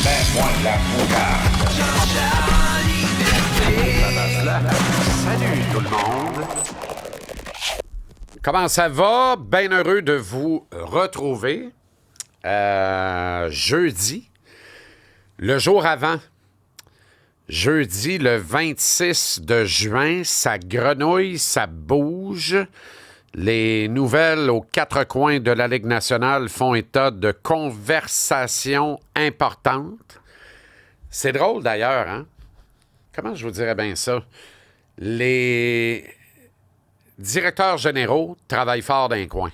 Mets-moi de la moutarde. Salut tout le monde. Comment ça va? Bien heureux de vous retrouver. Jeudi, le jour avant. Jeudi, le 26 de juin, ça grenouille, ça bouge. Les nouvelles aux quatre coins de la Ligue nationale font état de conversations importantes. C'est drôle d'ailleurs, hein? Comment je vous dirais bien ça? Les directeurs généraux travaillent fort d'un coin.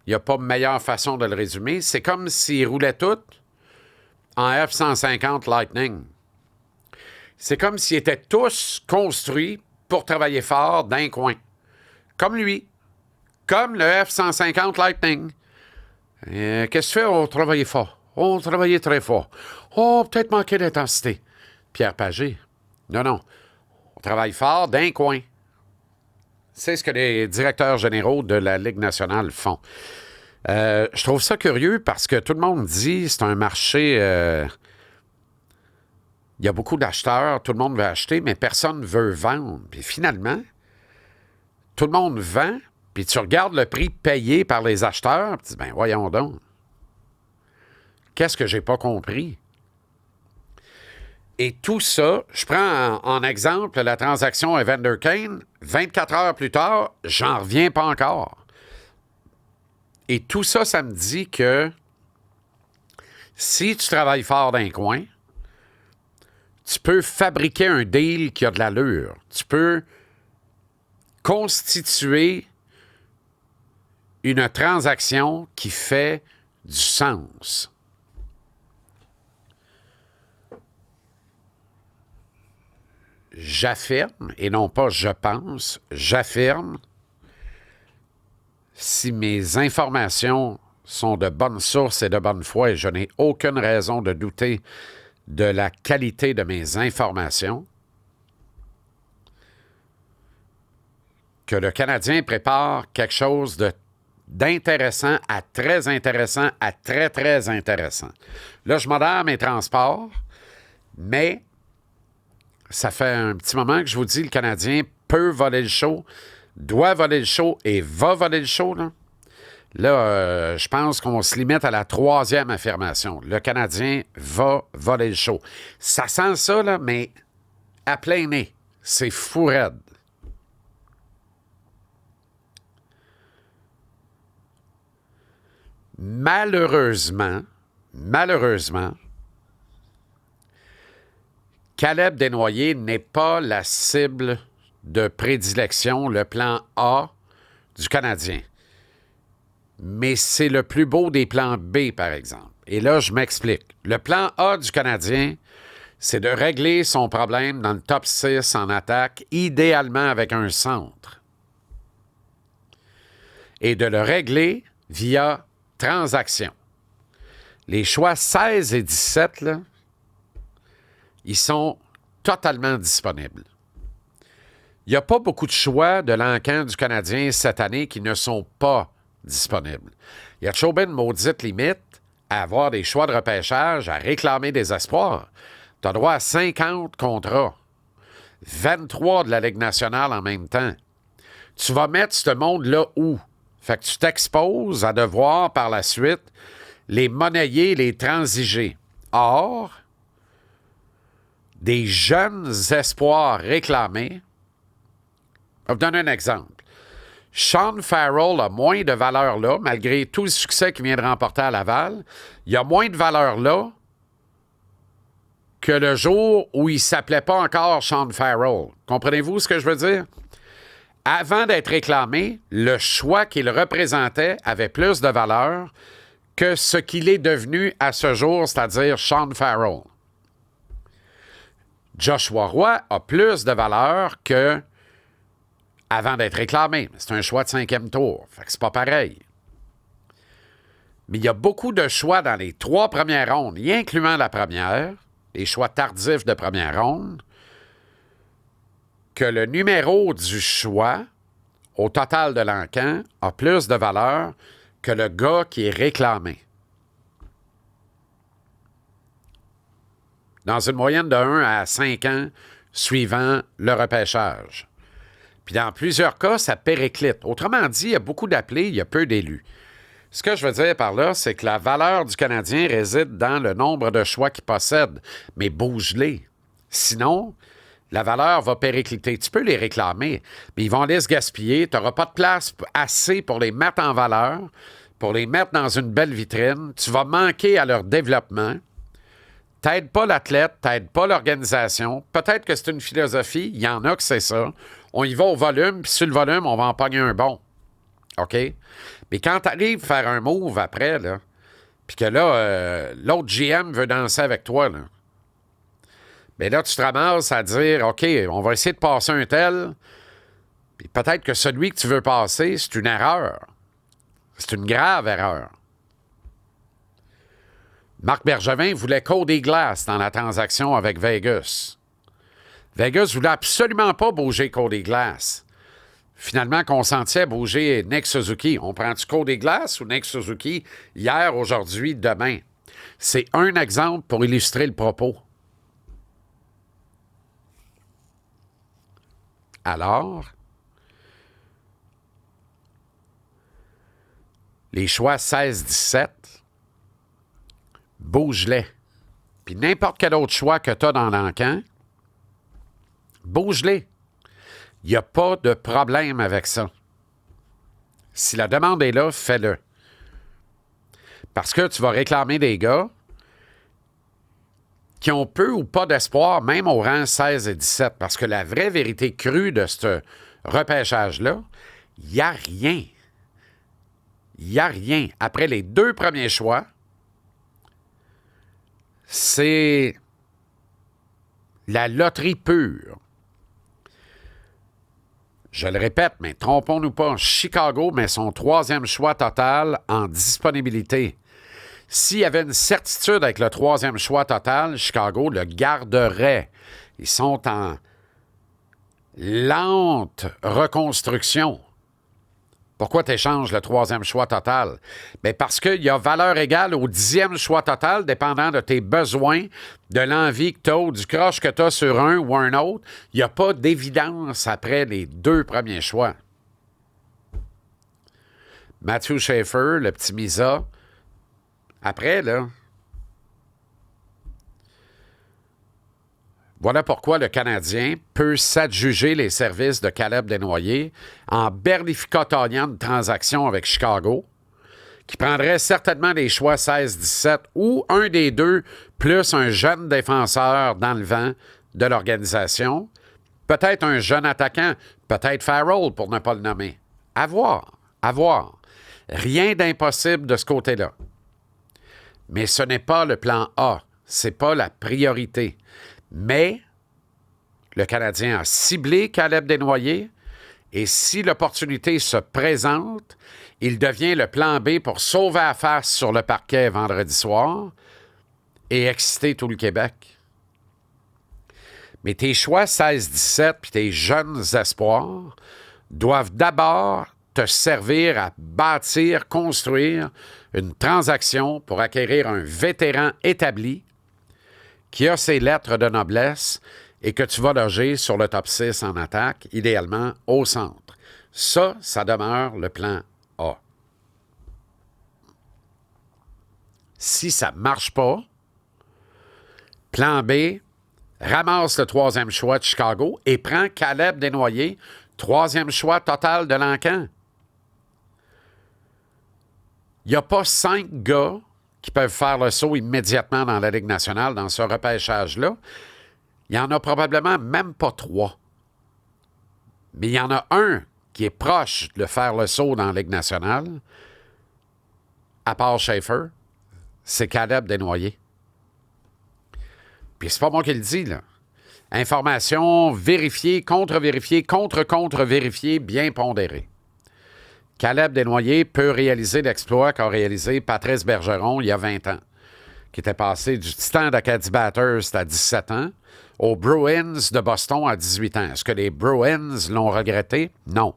Il n'y a pas meilleure façon de le résumer. C'est comme s'ils roulaient tout en F-150 Lightning. C'est comme s'ils étaient tous construits pour travailler fort d'un coin. Comme lui. Comme le F-150 Lightning. Qu'est-ce que tu fais? On travaillait fort. On travaillait très fort. Oh, peut-être manquer d'intensité. Pierre Pagé. Non. On travaille fort d'un coin. C'est ce que les directeurs généraux de la Ligue nationale font. Je trouve ça curieux parce que tout le monde dit que c'est un marché... il y a beaucoup d'acheteurs, tout le monde veut acheter, mais personne ne veut vendre. Puis finalement, tout le monde vend, puis tu regardes le prix payé par les acheteurs, puis tu dis, ben voyons donc. Qu'est-ce que j'ai pas compris? Et tout ça, je prends en exemple la transaction Evander Kane, 24 heures plus tard, j'en reviens pas encore. Et tout ça, ça me dit que si tu travailles fort d'un coin, tu peux fabriquer un deal qui a de l'allure. Tu peux constituer une transaction qui fait du sens. J'affirme, et non pas je pense, j'affirme, si mes informations sont de bonne source et de bonne foi, et je n'ai aucune raison de douter de la qualité de mes informations, que le Canadien prépare quelque chose d'intéressant à très intéressant à très, très intéressant. Là, je modère mes transports, mais ça fait un petit moment que je vous dis, le Canadien peut voler le show, doit voler le show et va voler le show, là. Là, je pense qu'on se limite à la troisième affirmation. Le Canadien va voler le show. Ça sent ça, là, mais à plein nez. C'est fou raide. Malheureusement, Caleb Desnoyers n'est pas la cible de prédilection, le plan A du Canadien. Mais c'est le plus beau des plans B, par exemple. Et là, je m'explique. Le plan A du Canadien, c'est de régler son problème dans le top 6 en attaque, idéalement avec un centre. Et de le régler via transaction. Les choix 16 et 17, là, ils sont totalement disponibles. Il n'y a pas beaucoup de choix de l'encan du Canadien cette année qui ne sont pas disponibles. Il y a toujours bien une maudite limite à avoir des choix de repêchage, à réclamer des espoirs. Tu as droit à 50 contrats, 23 de la Ligue nationale en même temps. Tu vas mettre ce monde-là où? Fait que tu t'exposes à devoir par la suite les monnayer, les transiger. Or, des jeunes espoirs réclamés. Je vais vous donner un exemple. Sean Farrell a moins de valeur là, malgré tout le succès qu'il vient de remporter à Laval. Il a moins de valeur là que le jour où il ne s'appelait pas encore Sean Farrell. Comprenez-vous ce que je veux dire? Avant d'être réclamé, le choix qu'il représentait avait plus de valeur que ce qu'il est devenu à ce jour, c'est-à-dire Sean Farrell. Joshua Roy a plus de valeur que avant d'être réclamé. C'est un choix de 5e tour. Fait que c'est pas pareil. Mais il y a beaucoup de choix dans les 3 premières rondes, y incluant la première, les choix tardifs de première ronde, que le numéro du choix, au total de l'encan, a plus de valeur que le gars qui est réclamé. Dans une moyenne de 1 à 5 ans suivant le repêchage. Puis dans plusieurs cas, ça périclite. Autrement dit, il y a beaucoup d'appelés, il y a peu d'élus. Ce que je veux dire par là, c'est que la valeur du Canadien réside dans le nombre de choix qu'il possède. Mais bouge-les. Sinon, la valeur va péricliter. Tu peux les réclamer, mais ils vont aller se gaspiller. Tu n'auras pas de place assez pour les mettre en valeur, pour les mettre dans une belle vitrine. Tu vas manquer à leur développement. T'aides pas l'athlète, t'aides pas l'organisation. Peut-être que c'est une philosophie, il y en a que c'est ça. On y va au volume, puis sur le volume, on va en pogner un bon. OK? Mais quand t'arrives à faire un move après, là, puis que là, l'autre GM veut danser avec toi, là, bien là, tu te ramasses à dire, OK, on va essayer de passer un tel, puis peut-être que celui que tu veux passer, c'est une erreur. C'est une grave erreur. Marc Bergevin voulait Cody Glass dans la transaction avec Vegas. Vegas voulait absolument pas bouger Cody Glass. Finalement, consentit à bouger Nick Suzuki. On prend-tu Cody Glass ou Nick Suzuki hier, aujourd'hui, demain? C'est un exemple pour illustrer le propos. Alors, les choix 16-17, bouge-les. Puis n'importe quel autre choix que tu as dans l'encan, bouge-les. Il n'y a pas de problème avec ça. Si la demande est là, fais-le. Parce que tu vas réclamer des gars qui ont peu ou pas d'espoir, même au rang 16 et 17. Parce que la vraie vérité crue de ce repêchage-là, il n'y a rien. Il n'y a rien. Après les 2 premiers choix, c'est la loterie pure. Je le répète, mais trompons-nous pas, Chicago met son 3e choix total en disponibilité. S'il y avait une certitude avec le 3e choix total, Chicago le garderait. Ils sont en lente reconstruction. Pourquoi tu échanges le 3e choix total? Bien parce qu'il y a valeur égale au 10e choix total, dépendant de tes besoins, de l'envie que tu as ou du croche que tu as sur un ou un autre. Il n'y a pas d'évidence après les 2 premiers choix. Matthew Schaefer, le petit Misa, après, là, voilà pourquoi le Canadien peut s'adjuger les services de Caleb Desnoyers en berlificotoriant une transaction avec Chicago, qui prendrait certainement les choix 16-17 ou un des deux, plus un jeune défenseur dans le vent de l'organisation, peut-être un jeune attaquant, peut-être Farrell pour ne pas le nommer. À voir, à voir. Rien d'impossible de ce côté-là. Mais ce n'est pas le plan A, c'est pas la priorité. Mais le Canadien a ciblé Caleb Desnoyers et si l'opportunité se présente, il devient le plan B pour sauver la face sur le parquet vendredi soir et exciter tout le Québec. Mais tes choix 16-17 puis tes jeunes espoirs doivent d'abord te servir à bâtir, construire une transaction pour acquérir un vétéran établi qui a ses lettres de noblesse et que tu vas loger sur le top 6 en attaque, idéalement au centre. Ça demeure le plan A. Si ça ne marche pas, plan B, ramasse le 3e choix de Chicago et prends Caleb Desnoyers, 3e choix total de l'encan. Il n'y a pas 5 gars qui peuvent faire le saut immédiatement dans la Ligue nationale, dans ce repêchage-là. Il n'y en a probablement même pas 3. Mais il y en a un qui est proche de faire le saut dans la Ligue nationale, à part Schaefer, c'est Caleb Desnoyers. Puis c'est pas moi qui le dis, là. Information vérifiée, contre-vérifiée, contre-vérifiée, bien pondérée. Caleb Desnoyers peut réaliser l'exploit qu'a réalisé Patrice Bergeron il y a 20 ans, qui était passé du Titan d'Acadie Bathurst à 17 ans aux Bruins de Boston à 18 ans. Est-ce que les Bruins l'ont regretté? Non.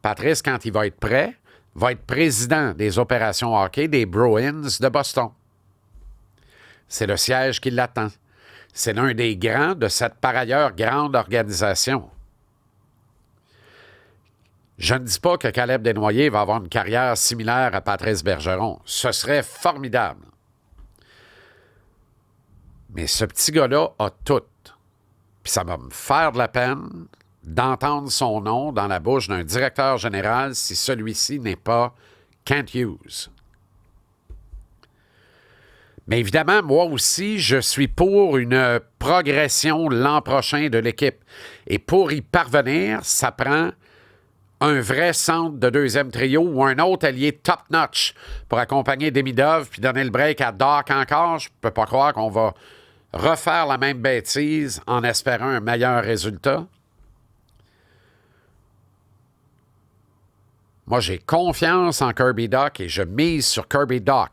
Patrice, quand il va être prêt, va être président des opérations hockey des Bruins de Boston. C'est le siège qui l'attend. C'est l'un des grands de cette par ailleurs grande organisation. Je ne dis pas que Caleb Desnoyers va avoir une carrière similaire à Patrice Bergeron. Ce serait formidable. Mais ce petit gars-là a tout. Puis ça va me faire de la peine d'entendre son nom dans la bouche d'un directeur général si celui-ci n'est pas Kent Hughes. Mais évidemment, moi aussi, je suis pour une progression l'an prochain de l'équipe. Et pour y parvenir, ça prend un vrai centre de deuxième trio ou un autre allié top-notch pour accompagner Demidov puis donner le break à Doc encore. Je ne peux pas croire qu'on va refaire la même bêtise en espérant un meilleur résultat. Moi, j'ai confiance en Kirby Dach et je mise sur Kirby Dach,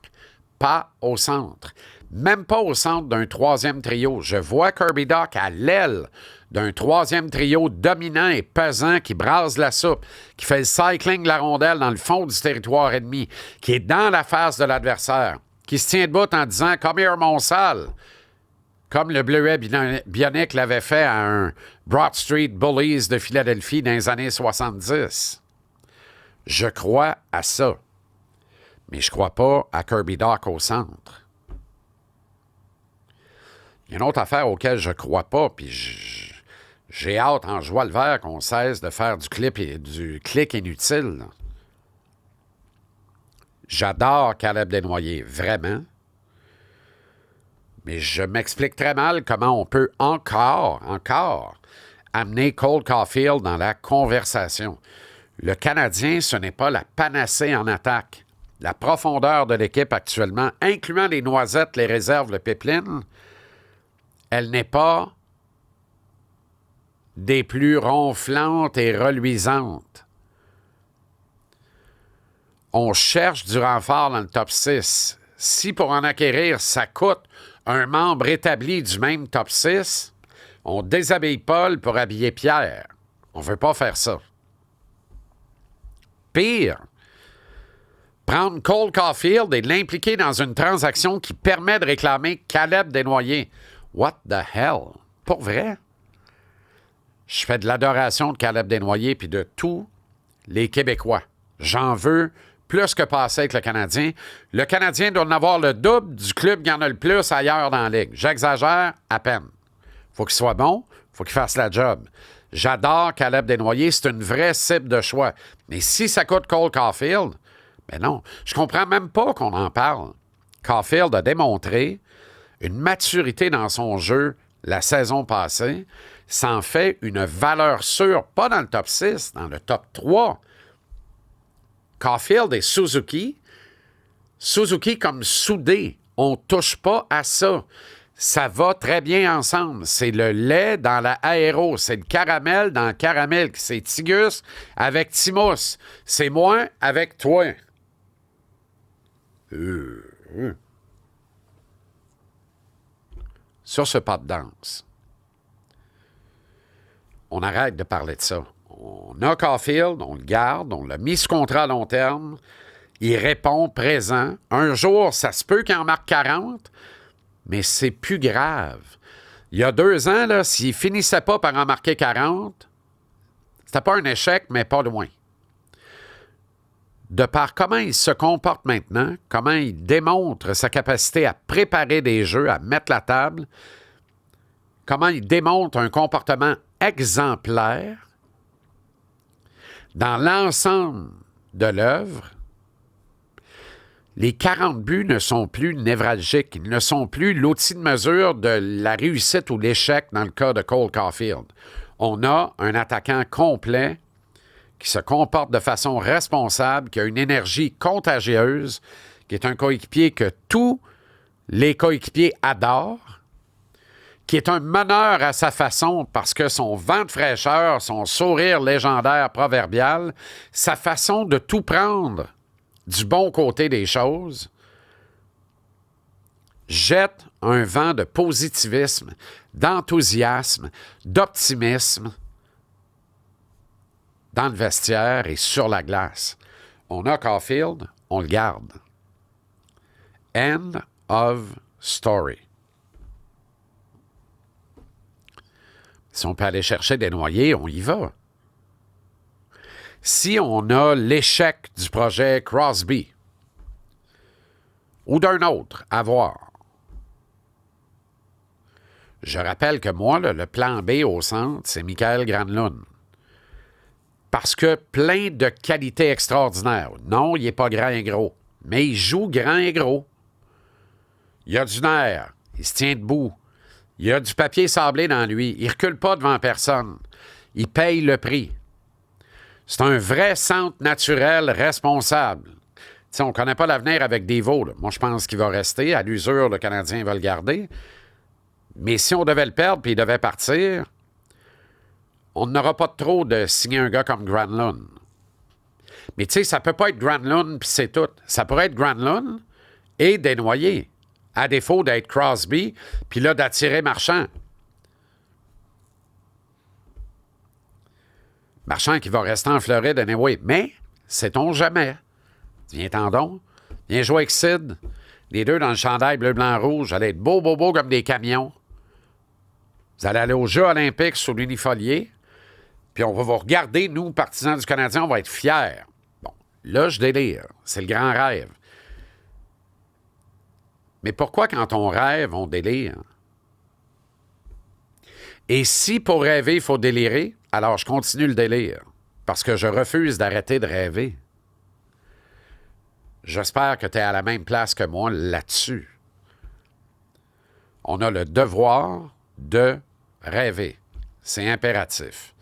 pas au centre. Même pas au centre d'un troisième trio. Je vois Kirby Dach à l'aile d'un troisième trio dominant et pesant qui brasse la soupe, qui fait le cycling de la rondelle dans le fond du territoire ennemi, qui est dans la face de l'adversaire, qui se tient debout en disant « Come here, mon sale », comme le Bleuet bionique l'avait fait à un Broad Street Bullies de Philadelphie dans les années 70. Je crois à ça. Mais je ne crois pas à Kirby Dach au centre. Il y a une autre affaire auquel je ne crois pas, puis j'ai hâte en joie le vert qu'on cesse de faire du clic inutile. J'adore Caleb Desnoyers, vraiment. Mais je m'explique très mal comment on peut encore amener Cole Caulfield dans la conversation. Le Canadien, ce n'est pas la panacée en attaque. La profondeur de l'équipe actuellement, incluant les noisettes, les réserves, le pipeline, elle n'est pas des plus ronflantes et reluisantes. On cherche du renfort dans le top 6. Si pour en acquérir, ça coûte un membre établi du même top 6, on déshabille Paul pour habiller Pierre. On ne veut pas faire ça. Pire, prendre Cole Caulfield et l'impliquer dans une transaction qui permet de réclamer Caleb Desnoyers. What the hell? Pour vrai? Je fais de l'adoration de Caleb Desnoyers puis de tous les Québécois. J'en veux plus que passer avec le Canadien. Le Canadien doit en avoir le double du club qui en a le plus ailleurs dans la Ligue. J'exagère à peine. Faut qu'il soit bon, faut qu'il fasse la job. J'adore Caleb Desnoyers, c'est une vraie cible de choix. Mais si ça coûte Cole Caulfield, ben non, je comprends même pas qu'on en parle. Caulfield a démontré une maturité dans son jeu la saison passée. Ça en fait une valeur sûre, pas dans le top 6, dans le top 3. Caulfield et Suzuki comme soudés. On ne touche pas à ça. Ça va très bien ensemble. C'est le lait dans la aéro. C'est le caramel dans le caramel. C'est Tigus avec Timous. C'est moi avec toi. Sur ce pas de danse, on arrête de parler de ça. On a Caulfield, on le garde, on l'a mis sous contrat à long terme. Il répond présent. Un jour, ça se peut qu'il en marque 40, mais c'est plus grave. Il y a 2 ans, là, s'il ne finissait pas par en marquer 40, c'était pas un échec, mais pas loin. De par comment il se comporte maintenant, comment il démontre sa capacité à préparer des jeux, à mettre la table, comment il démontre un comportement exemplaire, dans l'ensemble de l'œuvre, les 40 buts ne sont plus névralgiques. Ils ne sont plus l'outil de mesure de la réussite ou l'échec dans le cas de Cole Caulfield. On a un attaquant complet qui se comporte de façon responsable, qui a une énergie contagieuse, qui est un coéquipier que tous les coéquipiers adorent, qui est un meneur à sa façon parce que son vent de fraîcheur, son sourire légendaire proverbial, sa façon de tout prendre du bon côté des choses, jette un vent de positivisme, d'enthousiasme, d'optimisme dans le vestiaire et sur la glace. On a Caulfield, on le garde. End of story. Si on peut aller chercher des noyés, on y va. Si on a l'échec du projet Crosby ou d'un autre à voir, je rappelle que moi, là, le plan B au centre, c'est Mikael Granlund. Parce que plein de qualités extraordinaires. Non, il n'est pas grand et gros, mais il joue grand et gros. Il a du nerf, il se tient debout. Il a du papier sablé dans lui. Il ne recule pas devant personne. Il paye le prix. C'est un vrai centre naturel responsable. T'sais, on ne connaît pas l'avenir avec Devo. Là. Moi, je pense qu'il va rester. À l'usure, le Canadien va le garder. Mais si on devait le perdre et il devait partir, on n'aura pas trop de signer un gars comme Granlund. Mais tu sais, ça ne peut pas être Granlund puis c'est tout. Ça pourrait être Granlund et Desnoyers. À défaut d'être Crosby, puis là, d'attirer Marchand. Marchand qui va rester en Floride, anyway. Mais, sait-on jamais. Viens-t'en donc. Viens jouer avec Sid. Les deux dans le chandail bleu, blanc, rouge. Allez être beau comme des camions. Vous allez aller aux Jeux olympiques sous l'unifolié. Puis on va vous regarder, nous, partisans du Canadien, on va être fiers. Bon, là, je délire. C'est le grand rêve. Mais pourquoi, quand on rêve, on délire? Et si pour rêver, il faut délirer, alors je continue le délire. Parce que je refuse d'arrêter de rêver. J'espère que tu es à la même place que moi là-dessus. On a le devoir de rêver. C'est impératif.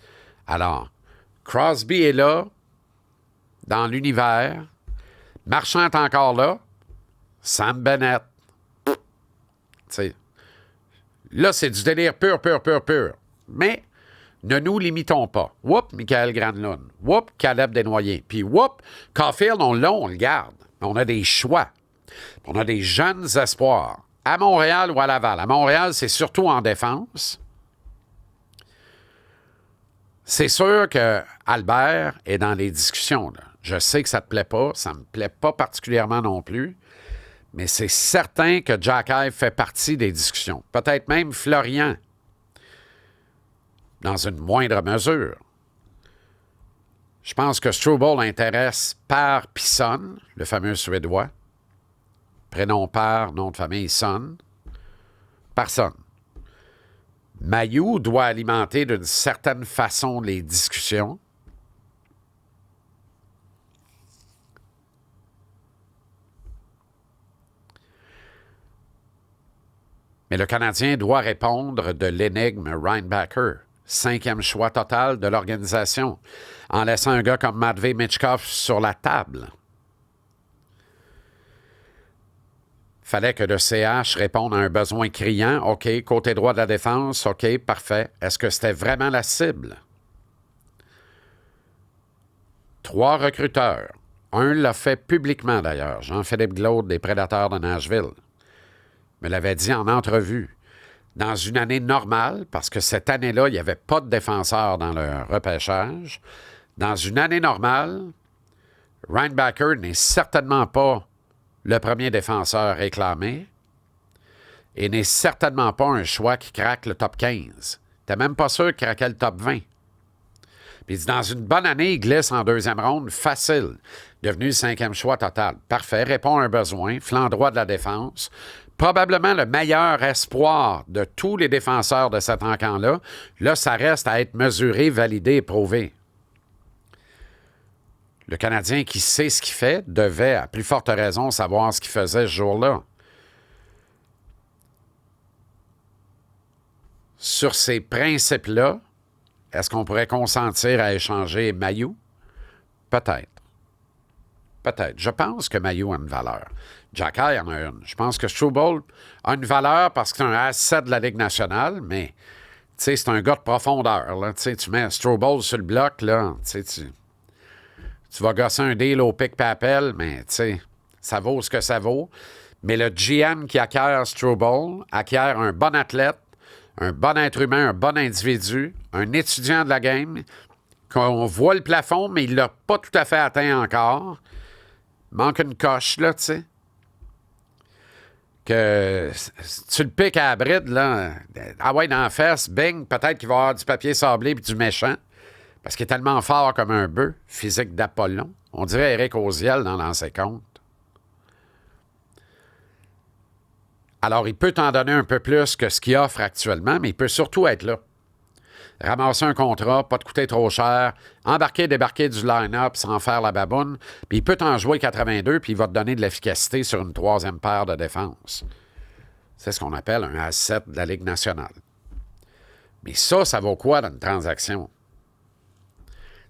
Alors, Crosby est là, dans l'univers. Marchand est encore là. Sam Bennett. T'sais. Là, c'est du délire pur. Mais ne nous limitons pas. Whoop, Mikael Granlund. Whoop, Caleb Desnoyers. Puis whoop, Caulfield, on le garde. On a des choix. On a des jeunes espoirs. À Montréal ou à Laval. À Montréal, c'est surtout en défense. C'est sûr que Albert est dans les discussions. Là. Je sais que ça ne te plaît pas. Ça ne me plaît pas particulièrement non plus. Mais c'est certain que Jack Ive fait partie des discussions. Peut-être même Florian, dans une moindre mesure. Je pense que Struble intéresse Per Pisson, le fameux Suédois. Prénom Per, nom de famille Son. Personne. Mailloux doit alimenter d'une certaine façon les discussions. Mais le Canadien doit répondre de l'énigme Reinbacher, 5e choix total de l'organisation, en laissant un gars comme Matvei Michkov sur la table. Fallait que le CH réponde à un besoin criant. OK, côté droit de la défense, OK, parfait. Est-ce que c'était vraiment la cible? 3 recruteurs. Un l'a fait publiquement, d'ailleurs. Jean-Philippe Glaude des Prédateurs de Nashville me l'avait dit en entrevue. Dans une année normale, parce que cette année-là, il n'y avait pas de défenseurs dans le repêchage, dans une année normale, Reinbacher n'est certainement pas le premier défenseur réclamé et n'est certainement pas un choix qui craque le top 15. T'es même pas sûr qu'il craquait le top 20. Puis dans une bonne année, il glisse en 2e ronde, facile, devenu le 5e choix total. Parfait, répond à un besoin, flanc droit de la défense. Probablement le meilleur espoir de tous les défenseurs de cet encamp-là. Là, ça reste à être mesuré, validé et prouvé. Le Canadien qui sait ce qu'il fait devait, à plus forte raison, savoir ce qu'il faisait ce jour-là. Sur ces principes-là, est-ce qu'on pourrait consentir à échanger Mailloux? Peut-être. Peut-être. Je pense que Mailloux a une valeur. Jack Eye en a une. Je pense que Struble a une valeur parce que c'est un asset de la Ligue nationale, mais c'est un gars de profondeur. Là. Tu mets Struble sur le bloc, là, tu vas gosser un deal au pic-papel, mais ça vaut ce que ça vaut. Mais le GM qui acquiert Struble acquiert un bon athlète, un bon être humain, un bon individu, un étudiant de la game, qu'on voit le plafond, mais il ne l'a pas tout à fait atteint encore. Il manque une coche, là, tu sais. Que si tu le piques à la bride, là, ah ouais, dans la fesse, bing, peut-être qu'il va y avoir du papier sablé et du méchant. Parce qu'il est tellement fort comme un bœuf, physique d'Apollon. On dirait Éric Oziel dans l'Ancien Compte. Alors, il peut t'en donner un peu plus que ce qu'il offre actuellement, mais il peut surtout être là. Ramasser un contrat, pas te coûter trop cher, embarquer, débarquer du line-up sans faire la baboune, puis il peut t'en jouer 82, puis il va te donner de l'efficacité sur une troisième paire de défense. C'est ce qu'on appelle un asset de la Ligue nationale. Mais ça vaut quoi dans une transaction?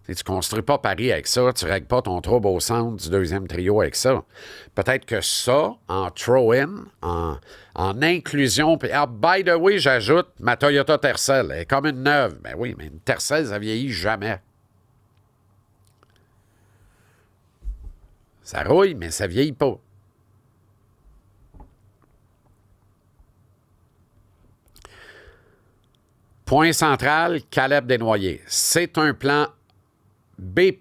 Tu ne construis pas Paris avec ça, tu ne règles pas ton trouble au centre du deuxième trio avec ça. Peut-être que ça, en throw-in, en inclusion, puis by the way, j'ajoute ma Toyota Tercel, elle est comme une neuve. Ben oui, mais une Tercel, ça vieillit jamais. Ça rouille, mais ça vieillit pas. Point central, Caleb Desnoyers. C'est un plan B+,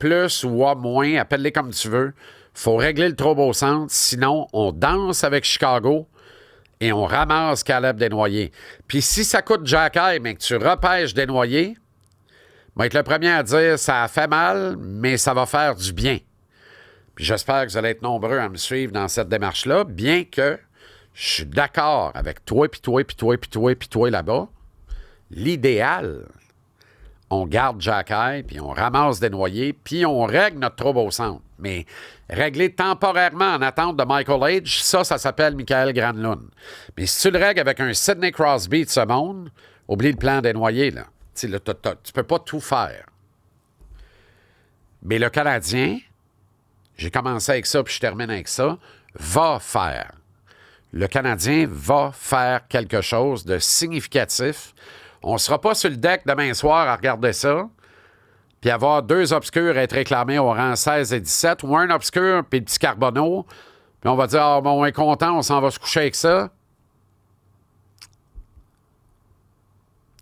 ou A-, appelle-les comme tu veux. Faut régler le trouble au centre, sinon on danse avec Chicago et on ramasse Caleb Desnoyers. Puis si ça coûte Jacky, mais que tu repêches Desnoyers, je vais être le premier à dire ça a fait mal, mais ça va faire du bien. Puis j'espère que vous allez être nombreux à me suivre dans cette démarche-là, bien que je suis d'accord avec toi, puis toi, puis toi, puis toi, puis toi là-bas. L'idéal, on garde Jacky, puis on ramasse Desnoyers, puis on règle notre trouble au centre. Mais régler temporairement en attente de Michael Age, ça s'appelle Michael Granlund. Mais si tu le règles avec un Sidney Crosby de ce monde, oublie le plan Desnoyers, là. Tu ne peux pas tout faire. Mais le Canadien, j'ai commencé avec ça, puis je termine avec ça, va faire. Le Canadien va faire quelque chose de significatif. On ne sera pas sur le deck demain soir à regarder ça, puis avoir deux obscurs être réclamés au rang 16 et 17, ou un obscur, puis le petit Carbonneau, puis on va dire, ah, bon, on est content, on s'en va se coucher avec ça.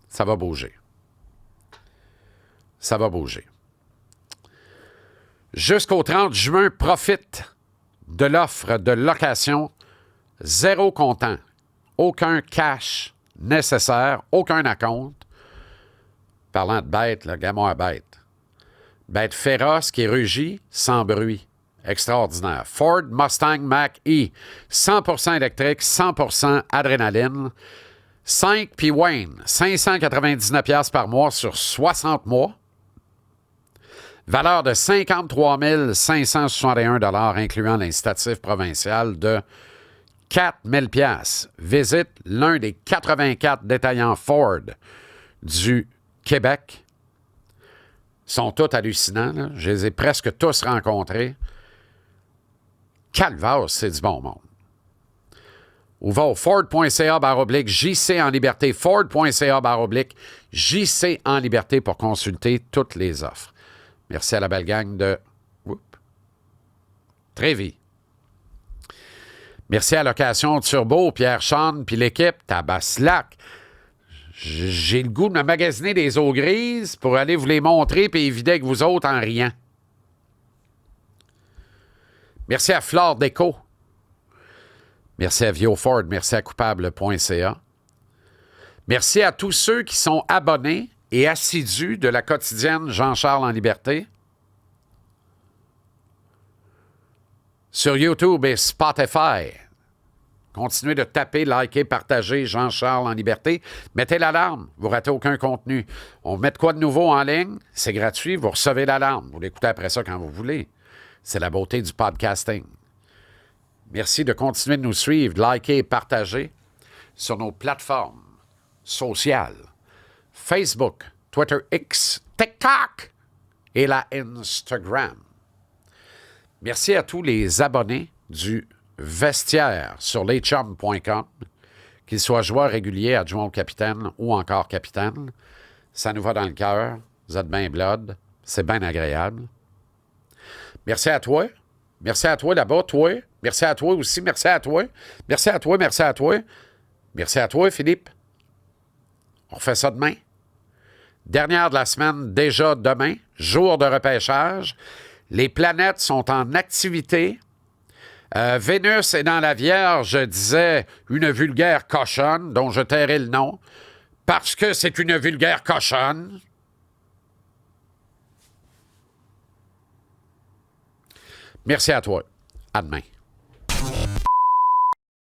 Ça va bouger. Ça va bouger. Jusqu'au 30 juin, profite de l'offre de location, zéro comptant, aucun cash nécessaire, aucun acompte. Parlant de bête, là, gamin à bête. Bête féroce qui rugit sans bruit. Extraordinaire. Ford Mustang Mach-E, 100% électrique, 100% adrénaline. 5 puis Wayne, 599$ par mois sur 60 mois. Valeur de 53 561 $, incluant l'incitatif provincial de 4 000 $. Visite l'un des 84 détaillants Ford du Québec. Ils sont tous hallucinants, là. Je les ai presque tous rencontrés. Calvaire, c'est du bon monde. Ou va au Ford.ca/JC en liberté. Ford.ca/JC en liberté pour consulter toutes les offres. Merci à la belle gang de Trévis. Merci à Location Turbo, Pierre Chane, puis l'équipe Tabaslac. J'ai le goût de me magasiner des eaux grises pour aller vous les montrer et évider avec vous autres en riant. Merci à Flore Déco. Merci à Vioford. Merci à coupable.ca. Merci à tous ceux qui sont abonnés et assidus de la quotidienne Jean-Charles en liberté. Sur YouTube et Spotify. Continuez de taper, liker, partager Jean-Charles en liberté. Mettez l'alarme, vous ne ratez aucun contenu. On met de quoi de nouveau en ligne, c'est gratuit, vous recevez l'alarme. Vous l'écoutez après ça quand vous voulez. C'est la beauté du podcasting. Merci de continuer de nous suivre, de liker et partager sur nos plateformes sociales. Facebook, Twitter X, TikTok et la Instagram. Merci à tous les abonnés du Vestiaire sur leschums.com, qu'ils soient joueurs réguliers, adjoints au capitaine ou encore capitaine. Ça nous va dans le cœur. Vous êtes bien blood. C'est bien agréable. Merci à toi. Merci à toi là-bas, toi. Merci à toi aussi. Merci à toi. Merci à toi, merci à toi. Merci à toi, Philippe. On refait ça demain. Dernière de la semaine, déjà demain, jour de repêchage. Les planètes sont en activité. Vénus est dans la Vierge, disait une vulgaire cochonne, dont je tairai le nom, parce que c'est une vulgaire cochonne. Merci à toi. À demain.